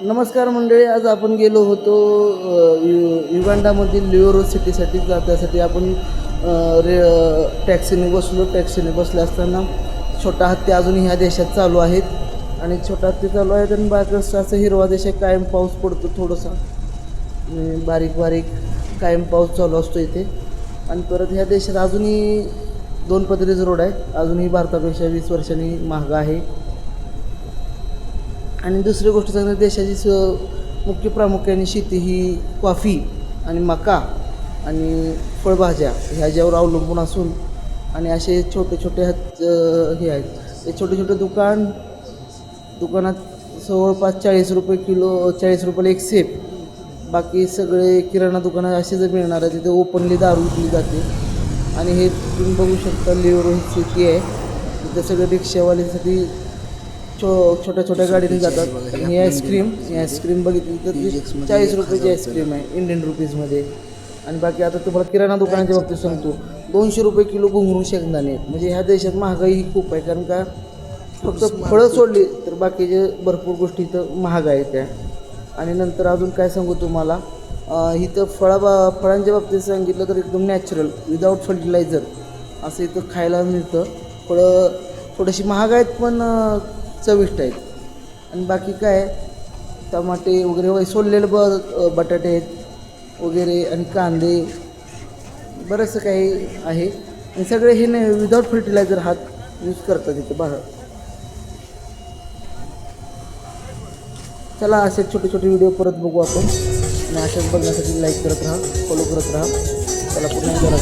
नमस्कार मंडळी, आज आपण गेलो होतो युगांडामधील लिओरो सिटीसाठी. त्यासाठी आपण टॅक्सीने बसले असताना छोटा हत्ती अजूनही ह्या देशात चालू आहेत आणि छोटा हत्ती चालू आहेत आणि बाकीचं असं हिरवा देशात कायम पाऊस पडतो थोडंसा बारीक बारीक कायम पाऊस चालू असतो इथे. आणि परत ह्या देशात अजूनही 2 पदरीचा रोड आहे, अजूनही भारतापेक्षा 20 वर्षांनी महाग आहे. आणि दुसरी गोष्ट सांगणार, देशाची मुख्य प्रामुख्याने शेती ही कॉफी आणि मका आणि फळभाज्या ह्याच्यावर अवलंबून असून आणि असे छोटे छोटे हे आहेत. ते छोटे छोटे दुकानात जवळपास 40 रुपये किलो, 40 रुपयाला एक सेब. बाकी सगळे किराणा दुकानात असे जर मिळणार आहे, तिथे ओपनली दारू विकली जाते. आणि हे तुम्ही बघू शकता, लिओरो ही सिटी आहे. तिथे सगळे रिक्षावाल्यासाठी छोट्या छोट्या गाडीने जातात. ही आईस्क्रीम बघितली तर ती 40 रुपयाची आईस्क्रीम आहे इंडियन रुपीजमध्ये. आणि बाकी आता तुम्हाला किराणा दुकानाच्या बाबतीत सांगतो, 200 रुपये किलो घुंगरू शेंगदाणे. म्हणजे ह्या देशात महागाई ही खूप आहे, कारण का फक्त फळं सोडली तर बाकीचे भरपूर गोष्टी इथं महाग आहेत त्या. आणि नंतर अजून काय सांगू तुम्हाला, इथं फळांच्या बाबतीत सांगितलं तर एकदम नॅचरल, विदाऊट फर्टिलायझर असं इथं खायला मिळतं. फळं थोडीशी महाग आहेत पण चविष्ट आहेत. आणि बाकी काय, टमाटे वगैरे सोललेले बटाटे आहेत वगैरे आणि कांदे, बरंचसं काही आहे. आणि सगळे हे नाही, विदाऊट फर्टिलायझर हात यूज करतात इथं बाहेर. चला, असे छोटे छोटे व्हिडिओ परत बघू आपण. आणि अशाच बघण्यासाठी लाईक करत राहा, फॉलो करत राहा. चला, पुन्हा जरा